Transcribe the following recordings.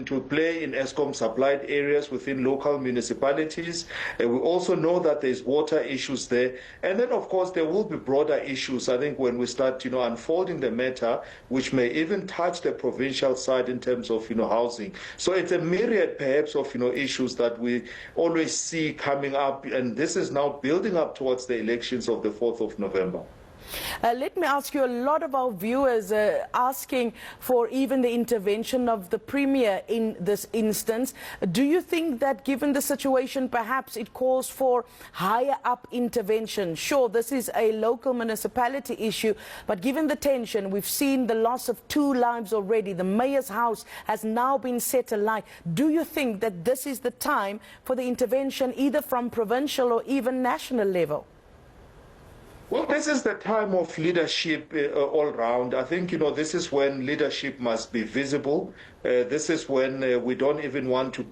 to play in ESCOM supplied areas within local municipalities. We also know that there's water issues there. And then, of course, there will be broader issues, I think, when we start, unfolding the matter, which may even touch the provincial side in terms of, housing. So it's a myriad, perhaps, of, issues that we always see coming up. And this is now building up towards the elections of the 4th of November. Let me ask you, a lot of our viewers are asking for even the intervention of the Premier in this instance. Do you think that given the situation, perhaps it calls for higher up intervention? Sure, this is a local municipality issue, but given the tension, we've seen the loss of 2 lives already. The mayor's house has now been set alight. Do you think that this is the time for the intervention either from provincial or even national level? Well, this is the time of leadership all round. I think, this is when leadership must be visible. This is when we don't even want to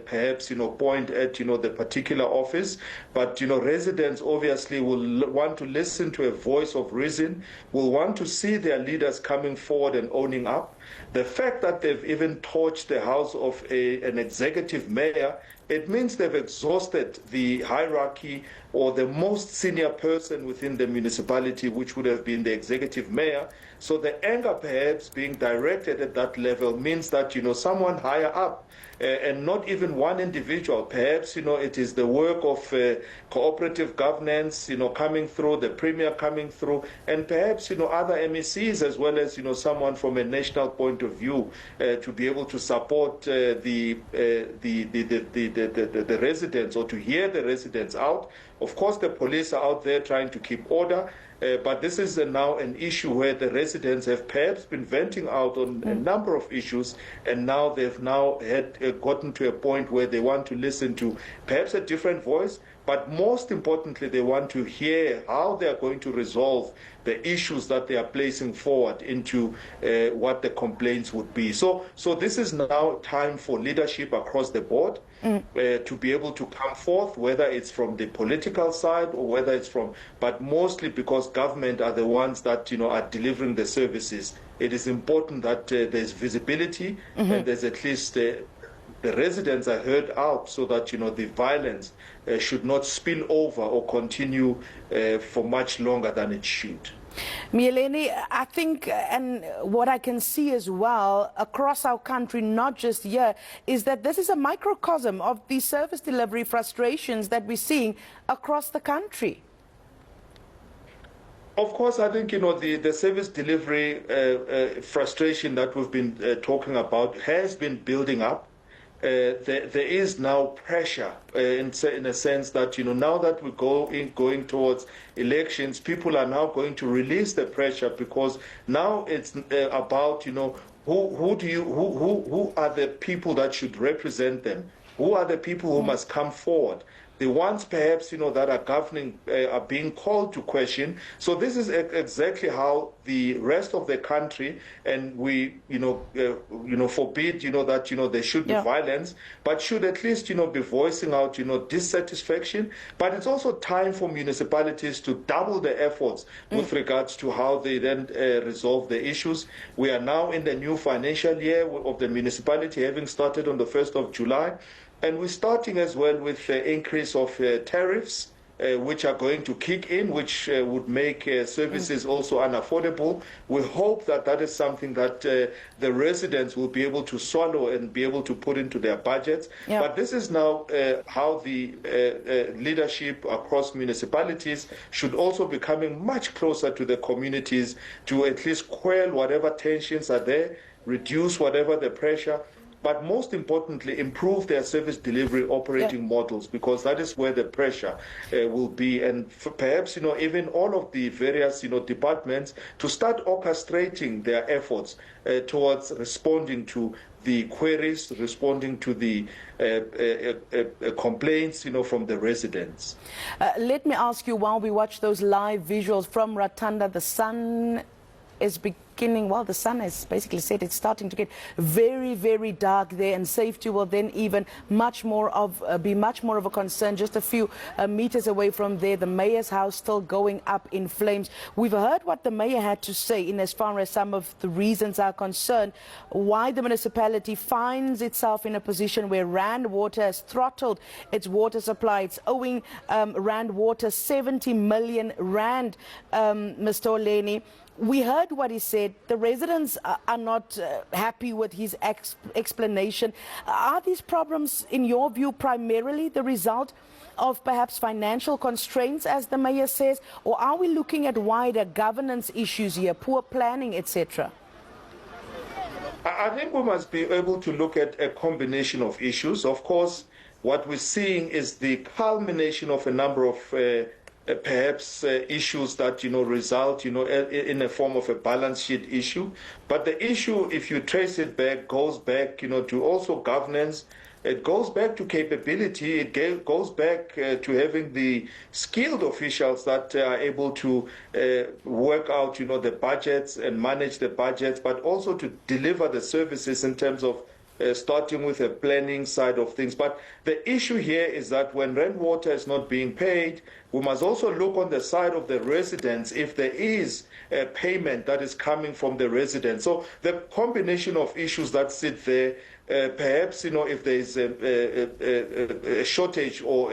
perhaps, point at, the particular office. But, residents obviously will want to listen to a voice of reason, will want to see their leaders coming forward and owning up. The fact that they've even torched the house of an executive mayor, it means they've exhausted the hierarchy or the most senior person within the municipality, which would have been the executive mayor. So the anger perhaps being directed at that level means that, someone higher up and not even one individual. Perhaps, it is the work of cooperative governance, coming through, the Premier coming through, and perhaps, other MECs as well as, someone from a national point of view to be able to support the residents or to hear the residents out. Of course, the police are out there trying to keep order. But this is now an issue where the residents have perhaps been venting out on a number of issues, and now they've gotten to a point where they want to listen to perhaps a different voice, but most importantly, they want to hear how they are going to resolve the issues that they are placing forward into what the complaints would be. So this is now time for leadership across the board to be able to come forth, whether it's from the political side or whether it's from, but mostly because government are the ones that, are delivering the services. It is important that there's visibility and there's at least the residents are heard out so that, the violence should not spill over or continue for much longer than it should. Miyelani, I think, and what I can see as well across our country, not just here, is that this is a microcosm of the service delivery frustrations that we're seeing across the country. Of course, I think, the service delivery frustration that we've been talking about has been building up. There is now pressure in a sense that, now that we're going towards elections, people are now going to release the pressure because now it's about, who are the people that should represent them? Who are the people who must come forward? The ones perhaps, that are governing are being called to question. So this is exactly how the rest of the country, and we, forbid, that, there should be violence, but should at least, be voicing out, dissatisfaction. But it's also time for municipalities to double the efforts with regards to how they then resolve the issues. We are now in the new financial year of the municipality, having started on the 1st of July. And we're starting as well with the increase of tariffs, which are going to kick in, which would make services also unaffordable. We hope that that is something that the residents will be able to swallow and be able to put into their budgets. Yep. But this is now how the leadership across municipalities should also be coming much closer to the communities to at least quell whatever tensions are there, reduce whatever the pressure, but most importantly, improve their service delivery operating models, because that is where the pressure will be. And perhaps, even all of the various, departments to start orchestrating their efforts towards responding to the queries, responding to the complaints, from the residents. Let me ask you, while we watch those live visuals from Ratanda, the sun is beginning beginning, well, the sun has basically said it's starting to get very, very dark there, and safety will then even be much more of a concern. Just a few meters away from there, the mayor's house still going up in flames. We've heard what the mayor had to say in as far as some of the reasons are concerned why the municipality finds itself in a position where Rand Water has throttled its water supply. It's owing Rand Water 70 million rand, Mr. Holeni. We heard what he said. The residents are not happy with his explanation. Are these problems, in your view, primarily the result of perhaps financial constraints, as the mayor says, or are we looking at wider governance issues here, poor planning, etc.? I think we must be able to look at a combination of issues. Of course, what we're seeing is the culmination of a number of perhaps issues that result in a form of a balance sheet issue. But the issue, if you trace it back, goes back to also governance. It goes back to capability. It goes back to having the skilled officials that are able to work out the budgets and manage the budgets, but also to deliver the services in terms of starting with the planning side of things. But the issue here is that when rent water is not being paid, we must also look on the side of the residents if there is a payment that is coming from the residents. So the combination of issues that sit there, perhaps if there is a shortage or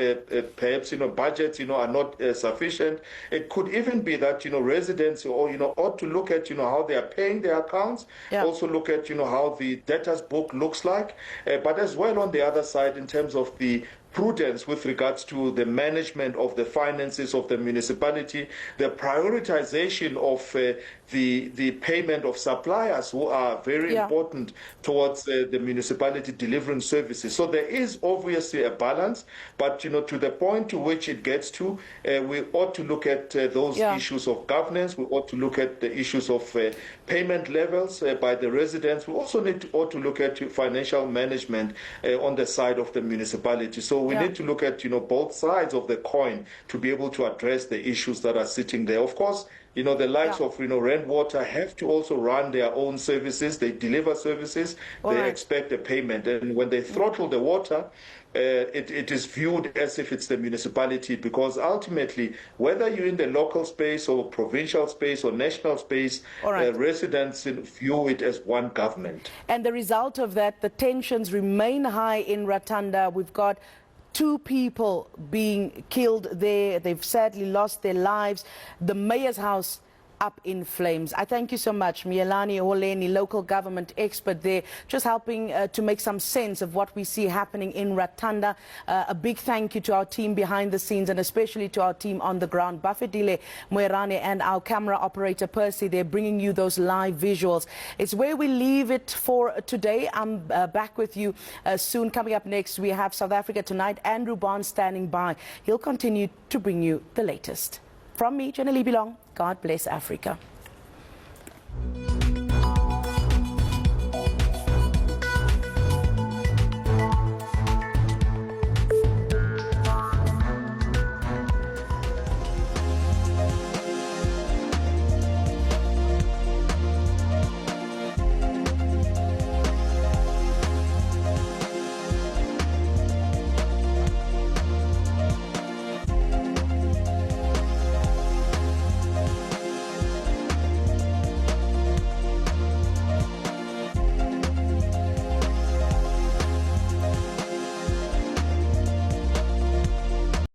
perhaps budgets are not sufficient. It could even be that residents ought to look at how they are paying their accounts. Yeah. Also look at how the debtors book looks like, but as well on the other side in terms of the prudence with regards to the management of the finances of the municipality, the prioritization of the payment of suppliers who are very important towards the municipality delivering services. So there is obviously a balance, but to the point to which it gets to, we ought to look at those issues of governance. We ought to look at the issues of payment levels by the residents. We also ought to look at financial management on the side of the municipality. So we need to look at both sides of the coin to be able to address the issues that are sitting there. Of course, the likes of Rand Water have to also run their own services. They deliver services. They expect a payment, and when they throttle the water, it is viewed as if it's the municipality, because ultimately, whether you're in the local space or provincial space or national space, residents view it as one government. And the result of that, the tensions remain high in Ratanda. We've got 2 people being killed there. They've sadly lost their lives. The mayor's house up in flames. I thank you so much, Miyelani Holeni, local government expert there, just helping to make some sense of what we see happening in Ratanda. A big thank you to our team behind the scenes, and especially to our team on the ground, Bafedile Moerane and our camera operator Percy. They're bringing you those live visuals. It's where we leave it for today. I'm back with you soon. Coming up next, we have South Africa Tonight. Andrew Barnes standing by. He'll continue to bring you the latest. From me, Jenna-Leigh Bilong, God bless Africa.